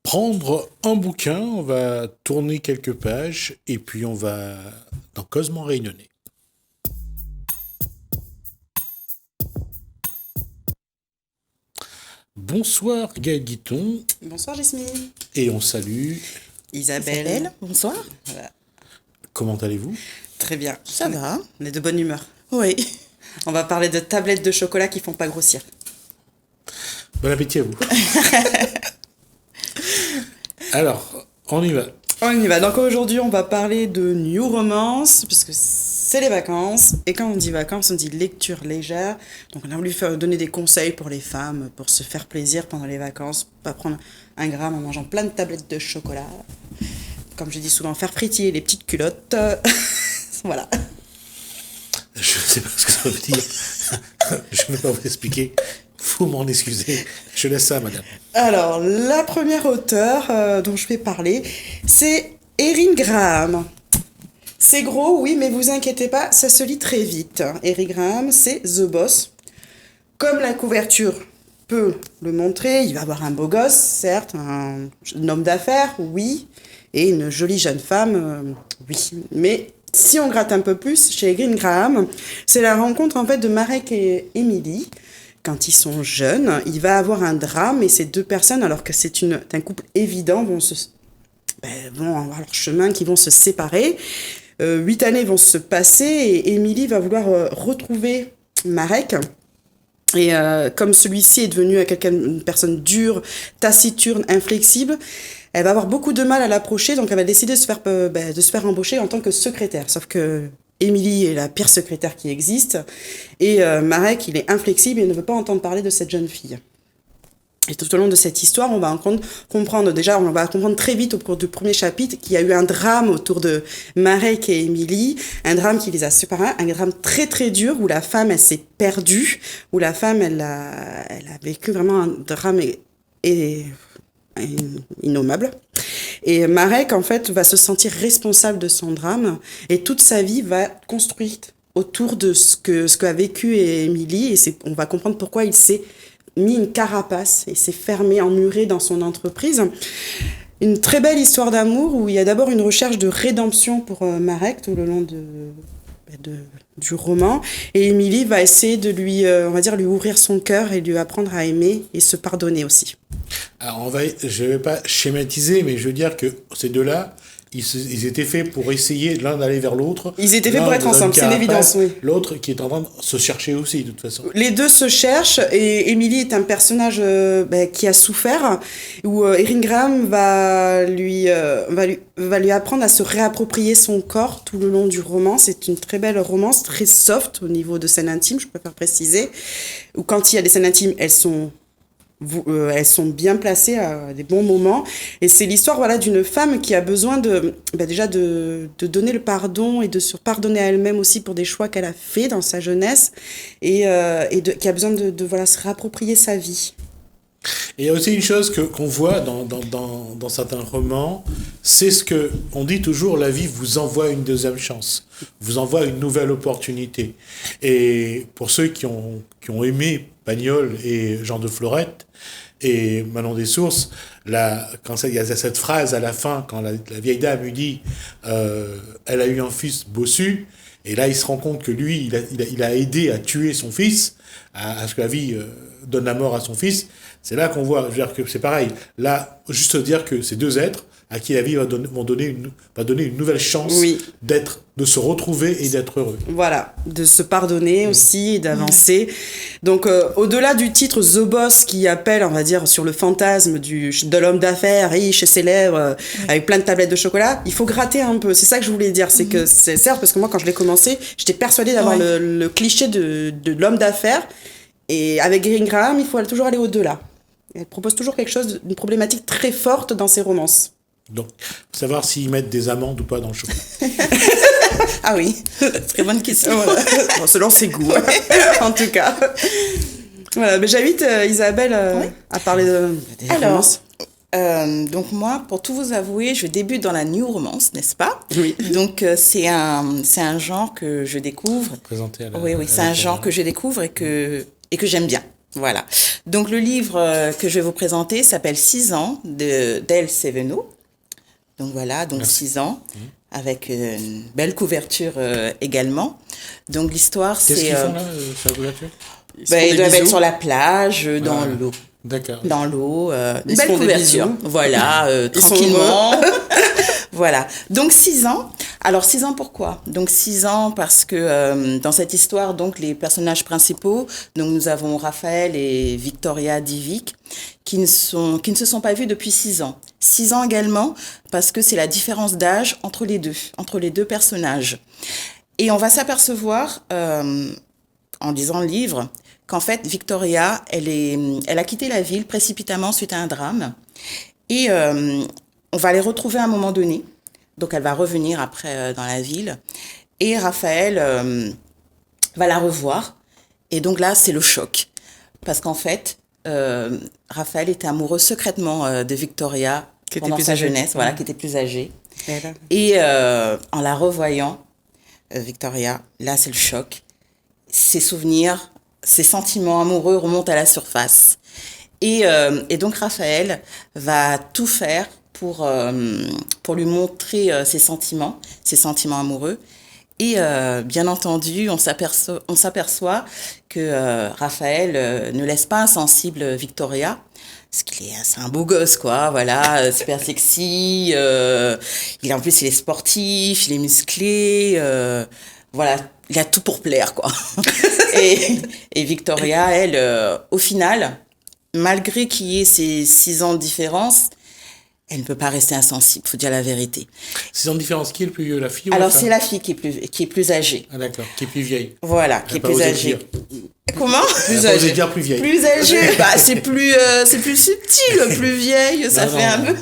prendre un bouquin, on va tourner quelques pages et puis on va dans Cosmo Réunionnais. Bonsoir Gaël Guiton. Bonsoir Jasmine. Et on salue Isabelle. Bonsoir. Voilà. Comment allez-vous? Très bien. Ça va. On est de bonne humeur. Oui. On va parler de tablettes de chocolat qui font pas grossir. Bon appétit à vous. Alors, on y va. On y va. Donc aujourd'hui, on va parler de New Romance, puisque c'est les vacances. Et quand on dit vacances, on dit lecture légère. Donc on a voulu donner des conseils pour les femmes, pour se faire plaisir pendant les vacances, pas prendre un gramme en mangeant plein de tablettes de chocolat. Comme je dis souvent, faire frétiller les petites culottes. Voilà. Je ne sais pas ce que ça veut dire. Je ne vais pas vous expliquer. Faut m'en excuser. Je laisse ça, madame. Alors, la première auteure dont je vais parler, c'est Erin Graham. C'est gros, oui, mais vous inquiétez pas, ça se lit très vite. Erin Graham, c'est The Boss. Comme la couverture peut le montrer, il va avoir un beau gosse, certes, un homme d'affaires, oui, et une jolie jeune femme, oui. Mais si on gratte un peu plus, chez Erin Graham, c'est la rencontre en fait de Marek et Emily. Quand ils sont jeunes, il va avoir un drame et ces deux personnes, alors que c'est un couple évident, vont avoir leur chemin, qui vont se séparer. 8 années vont se passer et Emily va vouloir retrouver Marek. Et comme celui-ci est devenu une personne dure, taciturne, inflexible, elle va avoir beaucoup de mal à l'approcher, donc elle va décider de se faire embaucher en tant que secrétaire. Sauf que Emily est la pire secrétaire qui existe, et Marek, il est inflexible et ne veut pas entendre parler de cette jeune fille. Et tout au long de cette histoire, on va comprendre très vite au cours du premier chapitre qu'il y a eu un drame autour de Marek et Emily, un drame qui les a séparés, un drame très très dur où la femme, elle s'est perdue, où la femme, elle a vécu vraiment un drame innommable. Et Marek, en fait, va se sentir responsable de son drame et toute sa vie va être construite autour de ce qu'a vécu Emily, et on va comprendre pourquoi il s'est mis une carapace et s'est fermé, emmuré dans son entreprise. Une très belle histoire d'amour où il y a d'abord une recherche de rédemption pour Marek tout le long du roman, et Emily va essayer de lui ouvrir son cœur et lui apprendre à aimer et se pardonner aussi. Alors je vais pas schématiser, mais je veux dire que ces deux-là, ils étaient faits pour essayer l'un d'aller vers l'autre. Ils étaient faits pour être ensemble, c'est une évidence, oui. L'autre qui est en train de se chercher aussi, de toute façon. Les deux se cherchent, et Emily est un personnage qui a souffert, où Erin Graham va lui apprendre à se réapproprier son corps tout le long du roman. C'est une très belle romance, très soft au niveau de scènes intimes, je préfère préciser. Où quand il y a des scènes intimes, elles sont bien placées à des bons moments, et c'est l'histoire d'une femme qui a besoin de donner le pardon et de se pardonner à elle-même aussi pour des choix qu'elle a fait dans sa jeunesse, et qui a besoin de se réapproprier sa vie. Et il y a aussi une chose qu'on voit dans certains romans, c'est ce que on dit toujours: la vie vous envoie une deuxième chance, vous envoie une nouvelle opportunité. Et pour ceux qui ont aimé Pagnol et Jean de Florette et Manon des Sources, quand il y a cette phrase à la fin, quand la vieille dame lui dit elle a eu un fils bossu, et là il se rend compte que lui il a aidé à tuer son fils, à ce que la vie donne la mort à son fils. C'est là qu'on voit, je veux dire, que c'est pareil. Là, juste dire que ces deux êtres à qui la vie va donner une nouvelle chance, oui, de se retrouver et d'être heureux. Voilà, de se pardonner aussi et d'avancer. Donc, au-delà du titre The Boss, qui appelle, on va dire, sur le fantasme de l'homme d'affaires riche et célèbre, avec plein de tablettes de chocolat, il faut gratter un peu. C'est ça que je voulais dire. C'est que c'est certes, parce que moi, quand je l'ai commencé, j'étais persuadée d'avoir le cliché de l'homme d'affaires. Et avec Erin Graham, il faut toujours aller au-delà. Elle propose toujours quelque chose, une problématique très forte dans ses romances. Donc, faut savoir s'ils mettent des amandes ou pas dans le chocolat. Ah oui, très bonne question. Voilà. Bon, selon ses goûts, en tout cas. Voilà, mais j'invite Isabelle à parler des romances. Donc moi, pour tout vous avouer, je débute dans la new romance, n'est-ce pas? Oui. Donc c'est un genre que je découvre. Présenté à la, oui, c'est un genre que je découvre et que j'aime bien. Voilà. Donc le livre que je vais vous présenter s'appelle 6 ans d'El Seveno. Donc voilà, donc Merci. 6 ans, avec une belle couverture également. Donc l'histoire, Qu'est-ce c'est... qu'ils font là, sur la couverture? Ils doivent être sur la plage, dans Ah. l'eau. D'accord. Dans l'eau, une Ils se belle font des couverture. bisous. Voilà, Ils sont tranquillement. Voilà. Donc 6 ans. Alors 6 ans pourquoi? Donc 6 ans parce que dans cette histoire, donc les personnages principaux, donc nous avons Raphaël et Victoria Divic qui ne se sont pas vus depuis 6 ans. 6 ans également parce que c'est la différence d'âge entre les deux personnages. Et on va s'apercevoir en lisant le livre qu'en fait Victoria, elle a quitté la ville précipitamment suite à un drame et on va les retrouver à un moment donné. Donc elle va revenir après dans la ville et Raphaël va la revoir et donc là c'est le choc parce qu'en fait Raphaël était amoureux secrètement de Victoria Qui était pendant plus sa âgée. jeunesse, voilà, qui était plus âgée. Voilà. Et en la revoyant, Victoria, là c'est le choc. Ses souvenirs, ses sentiments amoureux remontent à la surface. Et donc Raphaël va tout faire pour lui montrer ses sentiments amoureux. Et bien entendu, on s'aperçoit que Raphaël ne laisse pas insensible Victoria. Parce c'est un beau gosse, quoi, voilà, super sexy. En plus, il est sportif, il est musclé. Voilà, il a tout pour plaire, quoi. et Victoria, elle, au final, malgré qu'il y ait ces 6 ans de différence, elle ne peut pas rester insensible, faut dire la vérité. 6 ans de différence, qui est le plus vieux, la fille ou Alors, la femme? c'est la fille qui est plus âgée. Ah d'accord, qui est plus vieille. Voilà, Elle qui est a pas plus osé âgée. le dire. Comment? Elle a pas osé dire plus vieille. Plus âgée, c'est plus subtil, plus vieille, ça Non, fait un non. peu...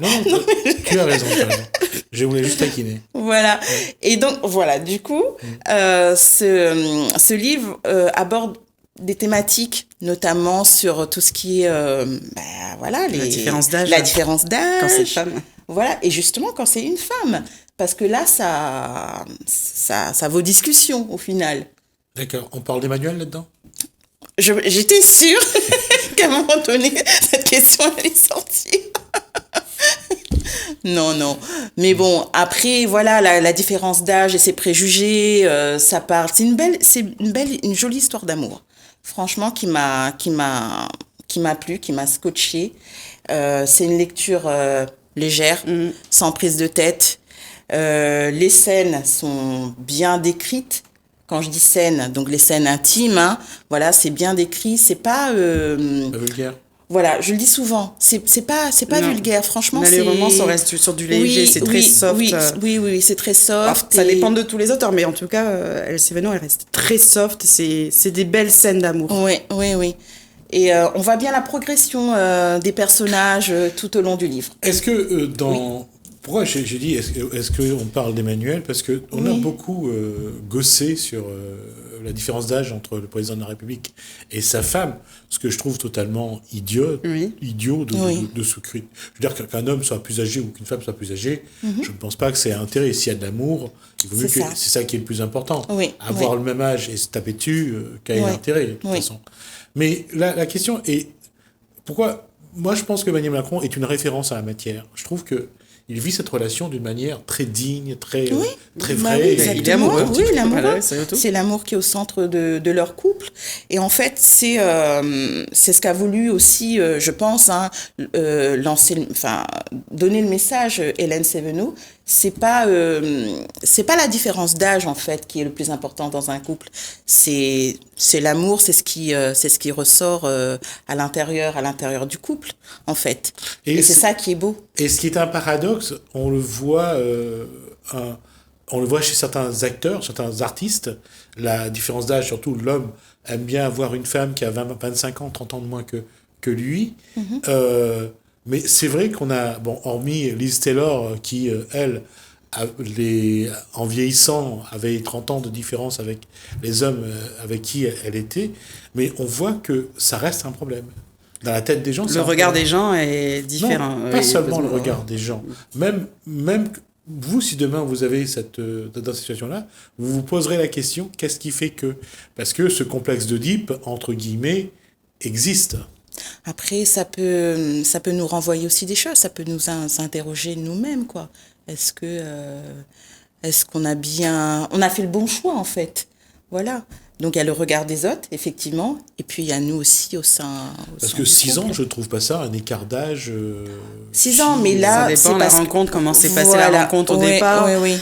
Non, tu as raison, tu as raison. Je voulais juste taquiner. Voilà. Et donc, voilà, du coup, ce livre aborde des thématiques, notamment sur tout ce qui est, voilà, La différence d'âge. La différence d'âge. Quand c'est femme. Voilà, et justement quand c'est une femme, parce que là, ça vaut discussion au final. D'accord, on parle d'Emmanuel là-dedans? J'étais sûre qu'à un moment donné, cette question allait sortir. Non. Mais bon, après, voilà, la différence d'âge et ses préjugés, ça parle. C'est une jolie histoire d'amour. Franchement, qui m'a plu, qui m'a scotché. C'est une lecture légère, sans prise de tête. Les scènes sont bien décrites. Quand je dis scènes, donc les scènes intimes, hein, voilà, c'est bien décrit. C'est pas Pas vulgaire. voilà, je le dis souvent. C'est pas Non. vulgaire, franchement. Mais les romans, ça reste sur du léger, c'est très soft. Oui, c'est très soft. Alors, ça dépend de tous les auteurs, mais en tout cas, El Seveno, elle reste très soft. C'est des belles scènes d'amour. Oui. Et on voit bien la progression des personnages tout au long du livre. Est-ce que pourquoi j'ai dit est-ce qu'on parle d'Emmanuel? Parce qu'on a beaucoup gossé sur la différence d'âge entre le président de la République et sa femme, ce que je trouve totalement idiot de ce cri. Je veux dire qu'un homme soit plus âgé ou qu'une femme soit plus âgée, je ne pense pas que c'est un intérêt. S'il y a de l'amour, il vaut mieux que c'est ça qui est le plus important. Avoir le même âge et se taper dessus, quel est l'intérêt de toute façon. Mais la question est pourquoi? Moi, je pense que Emmanuel Macron est une référence à la matière. Je trouve que il vit cette relation d'une manière très digne, très vraie. Il est amoureux. Oui, l'amoureux. Voilà, c'est l'amour qui est au centre de leur couple. Et en fait, c'est ce qu'a voulu aussi, je pense, donner le message Hélène Seveno. C'est pas la différence d'âge en fait qui est le plus important dans un couple. C'est l'amour, c'est ce qui ressort à l'intérieur du couple en fait. Et c'est ça qui est beau. Et ce qui est un paradoxe, on le voit chez certains acteurs, certains artistes, la différence d'âge, surtout l'homme aime bien avoir une femme qui a 25 ans, 30 ans de moins que lui. Mais c'est vrai qu'on a, hormis Liz Taylor, qui, elle, en vieillissant, avait 30 ans de différence avec les hommes avec qui elle était, mais on voit que ça reste un problème. Dans la tête des gens, le regard des gens est différent. Non, pas seulement le regard des gens. Même vous, si demain vous avez dans cette situation-là, vous vous poserez la question, qu'est-ce qui fait que... Parce que ce complexe d'Oedipe, entre guillemets, existe. Après, ça peut nous renvoyer aussi des choses, ça peut nous s'interroger nous-mêmes, quoi. Est-ce qu'on on a fait le bon choix, en fait? Voilà. Donc, il y a le regard des autres, effectivement, et puis il y a nous aussi au sein Parce que du 6 ans, couple. je trouve pas ça un écart d'âge. 6 ans, mais là, Ça dépend c'est de la parce que- rencontre, comment s'est passée Voilà. la rencontre au Ouais, départ. ouais, oui.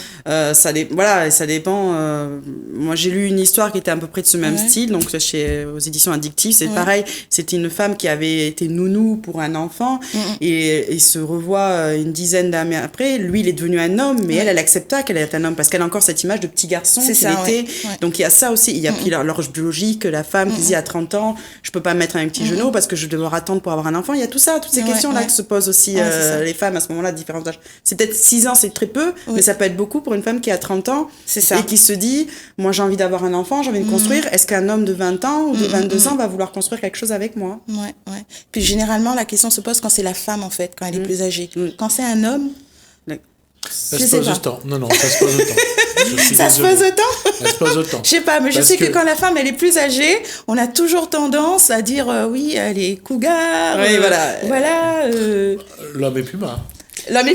Voilà, et ça dépend. Moi, j'ai lu une histoire qui était à peu près de ce même Ouais. style, donc aux éditions Addictives. C'est Ouais. pareil, c'était une femme qui avait été nounou pour un enfant et il se revoit une dizaine d'années après. Lui, il est devenu un homme, mais Ouais. elle accepta qu'elle est un homme parce qu'elle a encore cette image de petit garçon C'est qu'il ça, était. ouais. Ouais. Donc, il y a ça aussi. Il y a puis l'horloge biologique, la femme qui dit à 30 ans, je peux pas me mettre un petit genou parce que je vais devoir attendre pour avoir un enfant. Il y a tout ça, toutes ces Ouais, questions-là ouais. que se posent aussi Ouais, c'est ça. les femmes à ce moment-là, de différents âges. C'est peut-être 6 ans, c'est très peu, mais ça peut être beaucoup pour une femme qui a 30 ans C'est ça. et qui se dit, moi j'ai envie d'avoir un enfant, j'ai envie de construire. Est-ce qu'un homme de 20 ans ou de 22 ans va vouloir construire quelque chose avec moi? Ouais, ouais. Puis généralement, la question se pose quand c'est la femme, en fait, quand elle est plus âgée. Quand c'est un homme, Ça je se sais pose pas. autant. Non, ça se pose autant. Je suis Ça se désolé. pose autant? Ça se pose autant. Je sais pas, mais je Parce sais que quand la femme, elle est plus âgée, on a toujours tendance à dire oui, elle est cougar. Oui, voilà. Voilà. L'homme est puma. Là, mais...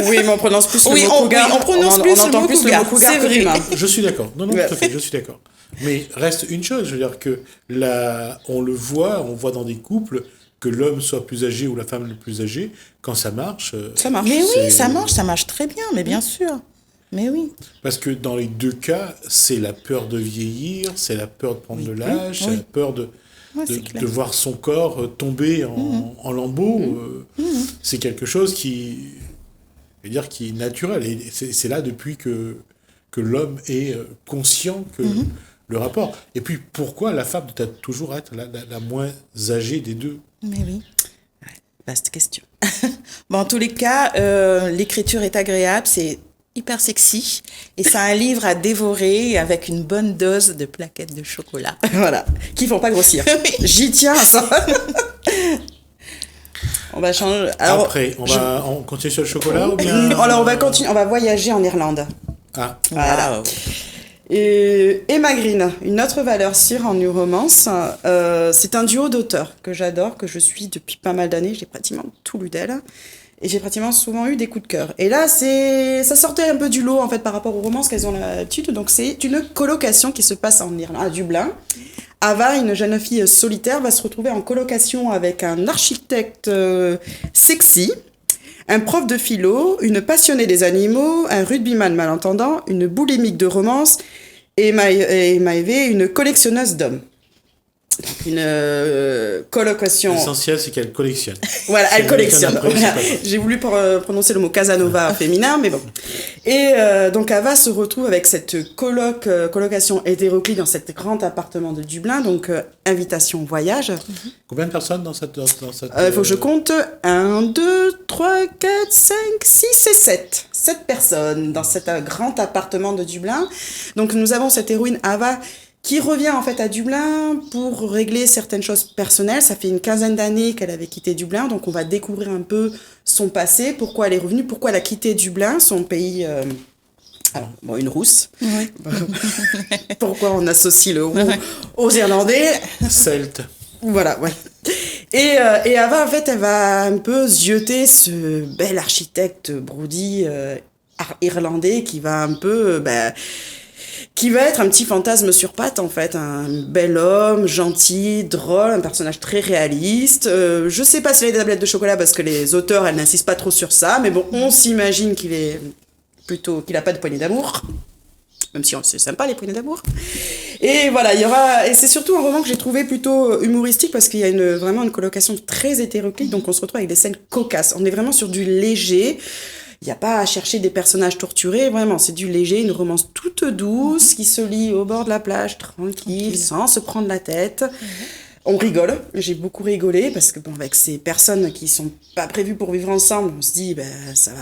Oui, mais on prononce plus Oui, le mot cougar. on prononce plus le entend mot plus cougar, le mot cougar c'est que vrai. puma. Je suis d'accord. Non, Ouais. tout à fait, je suis d'accord. Mais reste une chose, je veux dire que on voit dans des couples que l'homme soit plus âgé ou la femme le plus âgée, quand ça marche. Ça marche. Mais oui, C'est- ça marche très bien, mais bien sûr. Mais oui. Parce que dans les deux cas, c'est la peur de vieillir, c'est la peur de prendre de l'âge, c'est oui. la peur de, Ouais, de, c'est clair. de voir son corps tomber en lambeaux. C'est quelque chose je veux dire, qui est naturel. Et c'est là depuis que l'homme est conscient que le rapport. Et puis, pourquoi la femme doit toujours être la moins âgée des deux? Mais oui. Vaste question. Bon, en tous les cas, l'écriture est agréable, c'est hyper sexy. Et c'est un livre à dévorer avec une bonne dose de plaquettes de chocolat. Voilà. Qui font pas grossir. J'y tiens à ça. On va changer. Alors, Après, on continue sur le chocolat ou bien... alors, on va continuer. On va voyager en Irlande. Ah, Voilà. Waouh. Et Emma Green, une autre valeur sûre en new romance. C'est un duo d'auteurs que j'adore, que je suis depuis pas mal d'années. J'ai pratiquement tout lu d'elle. Et j'ai pratiquement souvent eu des coups de cœur. Et là, ça sortait un peu du lot, en fait, par rapport aux romances qu'elles ont l'habitude. Donc, c'est une colocation qui se passe en Irlande, à Dublin. Ava, une jeune fille solitaire, va se retrouver en colocation avec un architecte sexy, un prof de philo, une passionnée des animaux, un rugbyman malentendant, une boulimique de romance et Maëvé, une collectionneuse d'hommes. Donc une colocation. l'essentiel, c'est qu'elle collectionne. Voilà, elle C'est collectionne. le week-end après, Voilà. c'est pas grave. J'ai voulu prononcer le mot Casanova féminin, mais bon. Et donc Ava se retrouve avec cette colocation hétéroclite dans cet grand appartement de Dublin, donc invitation au voyage. Combien de personnes dans cette... Il faut que je compte 1, 2, 3, 4, 5, 6 et 7. 7 personnes dans cet grand appartement de Dublin. Donc nous avons cette héroïne Ava qui revient en fait à Dublin pour régler certaines choses personnelles. Ça fait une quinzaine d'années qu'elle avait quitté Dublin, donc on va découvrir un peu son passé, pourquoi elle est revenue, pourquoi elle a quitté Dublin, son pays... Alors, bon, une rousse. Oui. Pourquoi on associe le roux aux Irlandais? Celte. Voilà, ouais. Et Ava, en fait, elle va un peu zioter ce bel architecte Brody irlandais qui va un peu... qui va être un petit fantasme sur pattes, en fait. Un bel homme, gentil, drôle, un personnage très réaliste. Je sais pas s'il a des tablettes de chocolat parce que les auteurs, elles n'insistent pas trop sur ça, mais bon, on s'imagine qu'il a pas de poignée d'amour. Même si c'est sympa, les poignées d'amour. Et voilà, et c'est surtout un roman que j'ai trouvé plutôt humoristique parce qu'il y a vraiment une colocation très hétéroclite, donc on se retrouve avec des scènes cocasses. On est vraiment sur du léger. Il n'y a pas à chercher des personnages torturés, vraiment, c'est du léger, une romance toute douce qui se lit au bord de la plage, tranquille, sans se prendre la tête. On rigole, j'ai beaucoup rigolé parce que bon, avec ces personnes qui sont pas prévues pour vivre ensemble, on se dit ça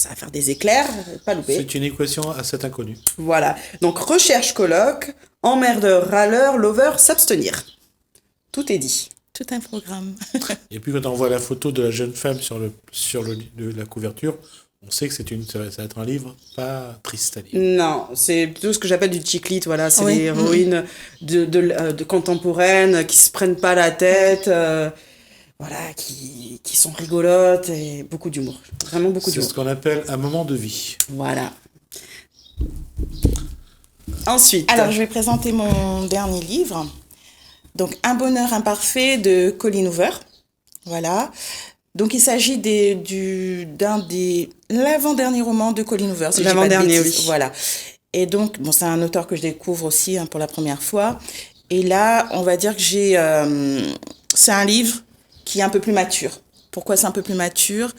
va faire des éclairs, pas louper. C'est une équation à cet inconnu. Voilà, donc recherche coloc, emmerdeur, râleur, lover, s'abstenir. Tout est dit. Tout un programme. Et puis quand on voit la photo de la jeune femme sur la couverture, on sait que ça va être un livre pas triste à lire. Non, c'est plutôt ce que j'appelle du chick lit, voilà. C'est Oui. des héroïnes de contemporaines qui se prennent pas la tête, voilà, qui sont rigolotes et beaucoup d'humour. Vraiment beaucoup C'est d'humour. ce qu'on appelle un moment de vie. Voilà. Ensuite. Alors, je vais présenter mon dernier livre. Donc, Un bonheur imparfait de Colleen Hoover. Voilà. Donc, il s'agit l'avant-dernier roman de Colleen Hoover. Si je dis pas de L'avant-dernier, bêtises. oui. Voilà. Et donc, bon, c'est un auteur que je découvre aussi pour la première fois. Et là, on va dire que c'est un livre qui est un peu plus mature. Pourquoi c'est un peu plus mature?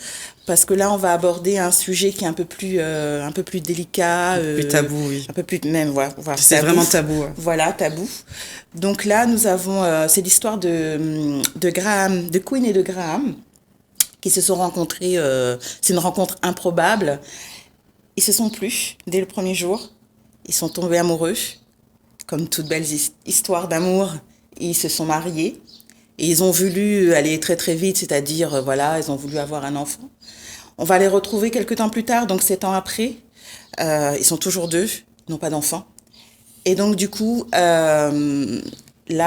Parce que là, on va aborder un sujet qui est un peu plus délicat. Plus tabou, oui. Un peu plus, même, voilà. C'est tabou. vraiment tabou. Ouais. Voilà, tabou. Donc là, nous avons, c'est l'histoire de Queen et de Graham, qui se sont rencontrés, c'est une rencontre improbable. Ils se sont plu dès le premier jour. Ils sont tombés amoureux. Comme toute belle histoire d'amour, ils se sont mariés. Et ils ont voulu aller très très vite, c'est-à-dire, voilà, ils ont voulu avoir un enfant. On va les retrouver quelques temps plus tard, donc 7 ans après. Ils sont toujours deux, ils n'ont pas d'enfant. Et donc, du coup, là,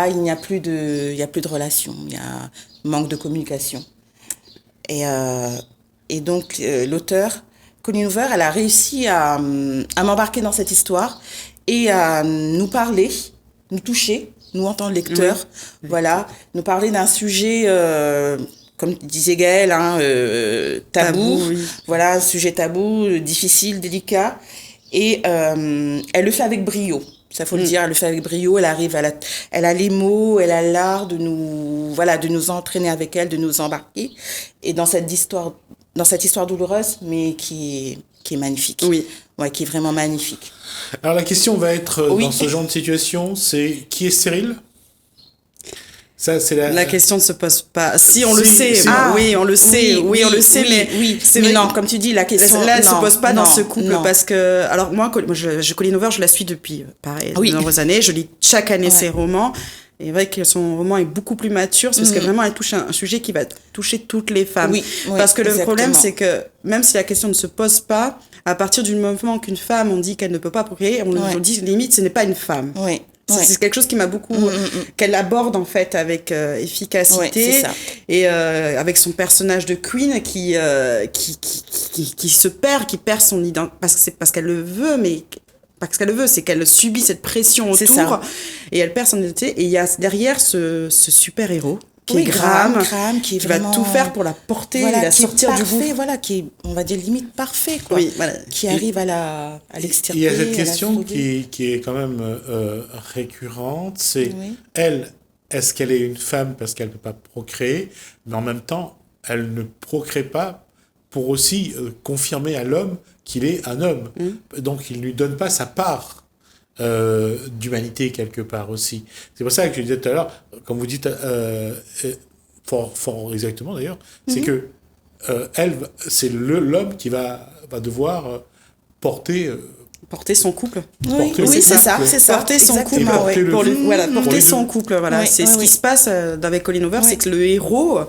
il n'y a plus de relation, il y a manque de communication. Et donc, l'auteur, Colleen Hoover, elle a réussi à m'embarquer dans cette histoire et à nous parler, nous toucher, nous en tant que lecteurs, Oui. voilà, nous parler d'un sujet, comme disait Gaëlle, tabou, oui. voilà, un sujet tabou, difficile, délicat, et elle le fait avec brio. Ça faut le dire, elle le fait avec brio, elle a les mots, elle a l'art de nous entraîner avec elle, de nous embarquer, et dans cette histoire douloureuse, mais qui est magnifique. Oui. Ouais, qui est vraiment magnifique. Alors la question va être, Oui. dans ce genre de situation, c'est qui est stérile? Ça, c'est La question ne se pose pas. Si, on le Si, sait. si. Oui, on le sait. Oui, on le sait, mais oui. c'est Mais vrai non, que- comme tu dis, la question. Là, elle non, se pose pas dans non, ce couple non. parce que, alors moi, Colleen Hoover, je la suis depuis, pareil, Oui. de nombreuses années. Je lis chaque année Ouais. ses romans. Et c'est vrai que son roman est beaucoup plus mature, c'est parce que vraiment, elle touche un sujet qui va toucher toutes les femmes. Oui, oui, parce que le problème, exactement. c'est que même si la question ne se pose pas, à partir du moment qu'une femme, on dit qu'elle ne peut pas procréer, on Ouais. nous dit limite, ce n'est pas une femme. Oui. C'est quelque chose qui m'a beaucoup qu'elle aborde en fait avec efficacité Ouais, c'est ça. et avec son personnage de Queen qui se perd, qui perd son identité parce qu'elle le veut, mais parce qu'elle le veut, c'est qu'elle subit cette pression C'est autour ça. et elle perd son identité. Et il y a derrière ce super héros qui Oui, est Graham, qui est va vraiment, tout faire pour la porter et la qui sortir est du parfait, gouffre. voilà, qui est, on va dire, limite parfait, quoi. Oui, voilà. Qui arrive à Il l'extirper. y a cette à la question sauver. qui est quand même récurrente, c'est Oui. elle, est-ce qu'elle est une femme parce qu'elle ne peut pas procréer, mais en même temps, elle ne procrée pas pour aussi confirmer à l'homme qu'il est un homme. Donc il ne lui donne pas sa part d'humanité quelque part aussi. C'est pour ça que je disais tout à l'heure, comme vous dites, fort exactement d'ailleurs, c'est que elle, c'est l'homme qui va devoir porter Porter son couple. Oui, porter oui, le c'est ça, couple. c'est ça. Porter son couple, exactement, porter ouais. le pour couple. voilà, Pour porter les son deux. couple, voilà. Ouais, C'est ouais, ce qui oui. se passe avec Colleen Hoover, Ouais. c'est que le héros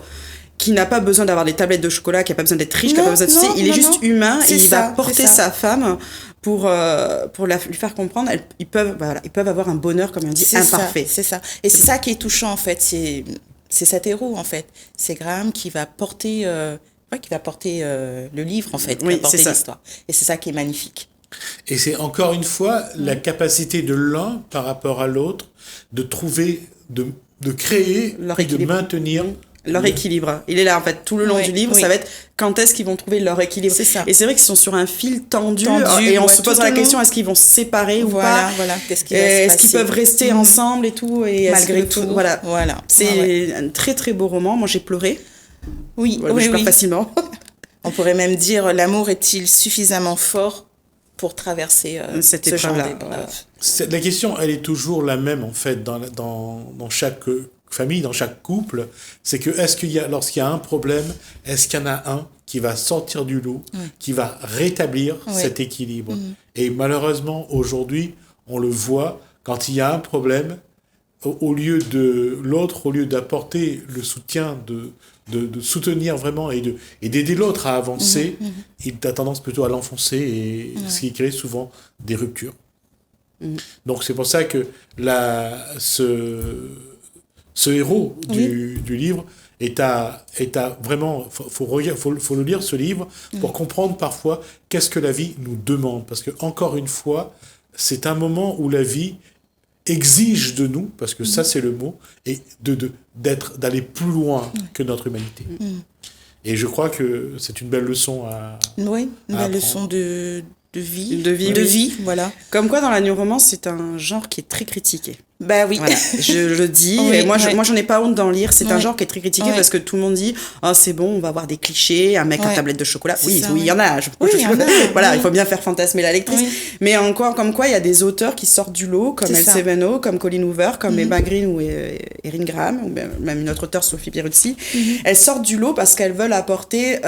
qui n'a pas besoin d'avoir des tablettes de chocolat, qui n'a pas besoin d'être riche, qui n'a pas Non, besoin de ceci, non, il est non, juste non. humain et C'est il ça, va porter c'est ça. sa femme pour lui faire comprendre. Ils peuvent avoir un bonheur, comme on dit, C'est imparfait. ça, c'est ça. Et c'est ça qui est touchant, en fait. C'est cet héros, en fait. C'est Graham qui va porter, le livre, en fait, qui Oui, va porter c'est ça. l'histoire. Et c'est ça qui est magnifique. Et c'est encore une fois la capacité de l'un par rapport à l'autre de trouver, de créer, Leur puis de équilibre. maintenir Leur équilibre. Il est là, en fait, tout le long Oui, du livre, oui. ça va être quand est-ce qu'ils vont trouver leur équilibre. C'est ça. Et c'est vrai qu'ils sont sur un fil tendu, Tendu, et on ouais, se posera tout la au long. question, est-ce qu'ils vont se séparer ou pas? Voilà. Qu'est-ce qui va se Est-ce qu'ils passer peuvent rester ensemble et tout, et est-ce Malgré que tout. voilà. Voilà. C'est Ouais, ouais. un très très beau roman. Moi j'ai pleuré. Oui, Voilà, oui, je pleure oui. facilement. On pourrait même dire, l'amour est-il suffisamment fort pour traverser Cette ce genre épreuve-là, d'épreuve? voilà. La question, elle est toujours la même en fait dans chaque famille, dans chaque couple. C'est que lorsqu'il y a un problème, est-ce qu'il y en a un qui va sortir du lot, qui va rétablir cet équilibre? Et malheureusement, aujourd'hui, on le voit, quand il y a un problème, au lieu de l'autre, au lieu d'apporter le soutien, de soutenir vraiment et d'aider l'autre à avancer, il a tendance plutôt à l'enfoncer, et ce qui crée souvent des ruptures. Donc c'est pour ça que ce héros du livre est à vraiment, faut le lire, ce livre, pour comprendre parfois qu'est-ce que la vie nous demande. Parce que, encore une fois, c'est un moment où la vie exige de nous, parce que ça c'est le mot, et d'aller plus loin que notre humanité. Et je crois que c'est une belle leçon à Oui, une belle apprendre. leçon de vie. De vie, oui. Voilà. Comme quoi, dans la new romance, c'est un genre qui est très critiqué. Bah oui. Voilà, je le dis. Oui, Et moi, ouais. moi, j'en ai pas honte d'en lire. C'est un Ouais. genre qui est très critiqué Ouais. parce que tout le monde dit « c'est bon, on va avoir des clichés, un mec en Ouais. tablette de chocolat. » C'est Oui, ça, oui, il y en a. Oui, il y en a, Voilà, oui. il faut bien faire fantasmer la lectrice. Oui. Mais encore, comme quoi, il y a des auteurs qui sortent du lot, comme C'est El ça. Seveno, comme Colleen Hoover, comme Eva Green ou Erin Graham, ou même une autre auteure, Sophie Pieruzzi. Elles sortent du lot parce qu'elles veulent apporter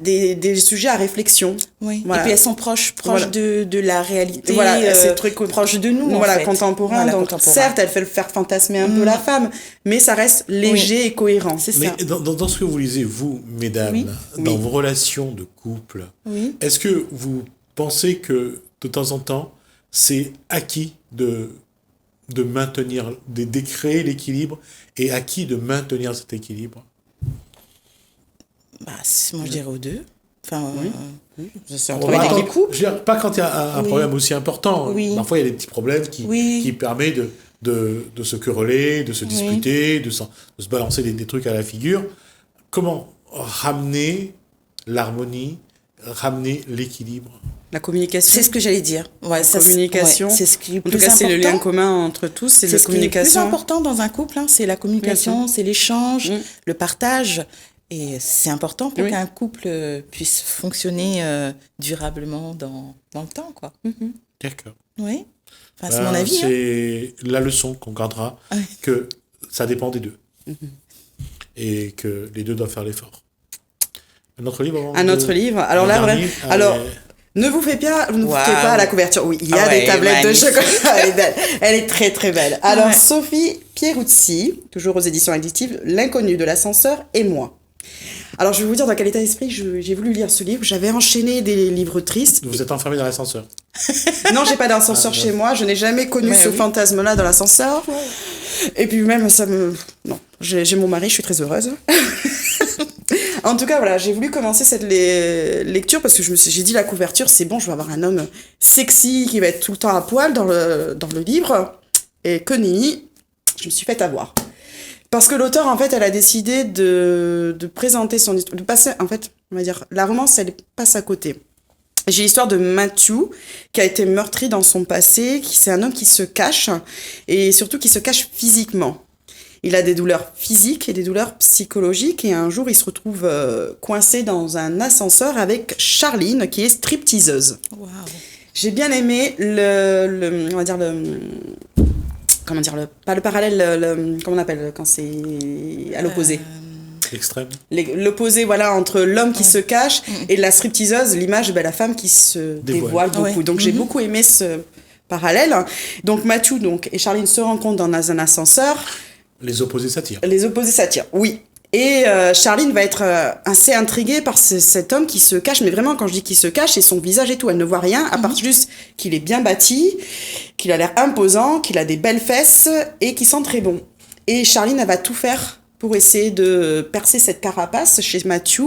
des sujets à réflexion. Oui. Voilà. Et puis elles sont proches Voilà. de la réalité, Voilà, c'est très proches de nous, voilà, en fait. contemporain. Voilà, Donc, contemporain. certes, elle fait le faire fantasmer un peu la femme, mais ça reste léger et cohérent. C'est Mais ça. dans ce que vous lisez, vous, mesdames, Oui. dans Oui. vos relations de couple, Oui. est-ce que vous pensez que, de temps en temps, c'est acquis de maintenir, de créer l'équilibre, et acquis de maintenir cet équilibre? Bah, moi, je dirais aux deux. Enfin, c'est un On travail va d'équipe. attendre- je veux dire, pas quand il y a un Oui. problème aussi important. Oui. Parfois, il y a des petits problèmes qui Oui. permettent de se quereller, de se disputer, de se balancer des trucs à la figure. Comment ramener l'harmonie, ramener l'équilibre? La communication. C'est ce que j'allais dire. Ouais, La communication. C'est ce qui est En tout plus cas, c'est le lien important. commun entre tous, c'est la C'est ce qui est le plus communication. important dans un couple, hein, c'est la communication, c'est l'échange, le partage. Et c'est important pour Oui. qu'un couple puisse fonctionner durablement dans le temps, quoi. D'accord. Oui. Enfin, c'est Ben, mon avis. Hein. C'est la leçon qu'on gardera, Ouais. que ça dépend des deux. Et que les deux doivent faire l'effort. Un autre livre avant Un autre livre. Alors un là, dernier, alors, allez. ne vous faites pas Waouh. à la couverture. Oui, il y a Ah des ouais, tablettes de magnifique. chocolat. Elle est belle. Elle est très très belle. Alors, Ouais. Sophie Pieruzzi, toujours aux éditions addictives, L'inconnu de l'ascenseur et moi. Alors, je vais vous dire dans quel état d'esprit j'ai voulu lire ce livre. J'avais enchaîné des livres tristes. Vous êtes enfermé dans l'ascenseur. Non, j'ai pas d'ascenseur chez moi. Je n'ai jamais connu Mais ce oui. fantasme-là dans l'ascenseur. Et puis même, ça me... Non, j'ai mon mari, je suis très heureuse. En tout cas, voilà, j'ai voulu commencer cette lecture parce que j'ai dit la couverture, c'est bon, je vais avoir un homme sexy qui va être tout le temps à poil dans le livre. Et que nenni, je me suis fait avoir. Parce que l'auteur, en fait, elle a décidé de présenter son histoire, de passer, en fait, on va dire, la romance, elle passe à côté. J'ai l'histoire de Matthew, qui a été meurtri dans son passé, c'est un homme qui se cache, et surtout qui se cache physiquement. Il a des douleurs physiques et des douleurs psychologiques, et un jour, il se retrouve coincé dans un ascenseur avec Charline, qui est stripteaseuse. Waouh. J'ai bien aimé on va dire comment dire, pas le parallèle, comment on appelle quand c'est à l'opposé. Extrême. L'opposé, voilà, entre l'homme qui se cache et la stripteaseuse, l'image, la femme qui se dévoile beaucoup. Ouais. Donc j'ai beaucoup aimé ce parallèle. Donc Matthew et Charline se rencontrent dans un ascenseur. Les opposés s'attirent. Les opposés s'attirent, oui. Et Charline va être assez intriguée par cet homme qui se cache, mais vraiment quand je dis qu'il se cache, c'est son visage et tout, elle ne voit rien, à part juste qu'il est bien bâti, qu'il a l'air imposant, qu'il a des belles fesses et qu'il sent très bon. Et Charline, elle va tout faire pour essayer de percer cette carapace chez Matthew.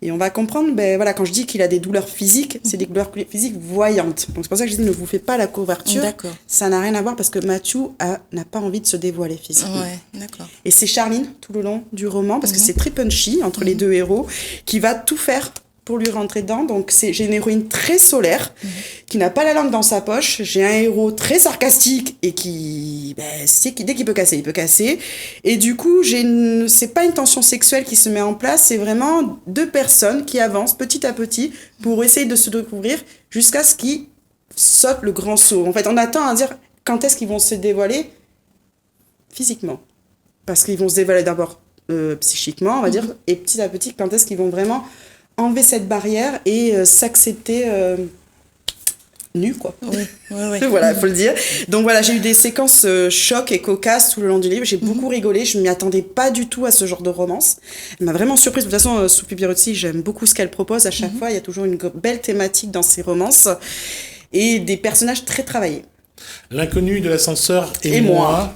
Et on va comprendre, voilà, quand je dis qu'il a des douleurs physiques, c'est des douleurs physiques voyantes. Donc c'est pour ça que je dis ne vous faites pas la couverture. D'accord. Ça n'a rien à voir parce que Matthew n'a pas envie de se dévoiler physiquement. Ouais, d'accord. Et c'est Charline, tout le long du roman, parce que c'est très punchy entre les deux héros, qui va tout faire pour lui rentrer dedans. Donc j'ai une héroïne très solaire, qui n'a pas la langue dans sa poche. J'ai un héros très sarcastique et qui dès qu'il peut casser, il peut casser. Et du coup, c'est pas une tension sexuelle qui se met en place, c'est vraiment deux personnes qui avancent petit à petit pour essayer de se découvrir jusqu'à ce qu'ils sautent le grand saut. En fait, on attend à dire quand est-ce qu'ils vont se dévoiler physiquement. Parce qu'ils vont se dévoiler d'abord psychiquement, on va dire, et petit à petit, quand est-ce qu'ils vont vraiment enlever cette barrière et s'accepter nue, quoi. Oui, oui, oui. Voilà, il faut le dire. Donc voilà, j'ai eu des séquences chocs et cocasses tout le long du livre. J'ai beaucoup rigolé. Je ne m'y attendais pas du tout à ce genre de romance. Elle m'a vraiment surprise. De toute façon, Sophie Birozzi, j'aime beaucoup ce qu'elle propose. À chaque fois, il y a toujours une belle thématique dans ses romances et des personnages très travaillés. L'inconnu de l'ascenseur et moi.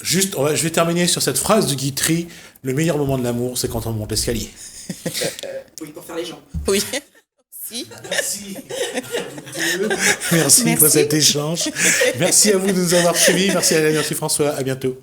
Juste, je vais terminer sur cette phrase de Guitry. Le meilleur moment de l'amour, c'est quand on monte l'escalier. Oui, pour faire les jambes. Oui. Si. Merci. Merci pour cet échange. Merci à vous de nous avoir suivis. Merci à François. À bientôt.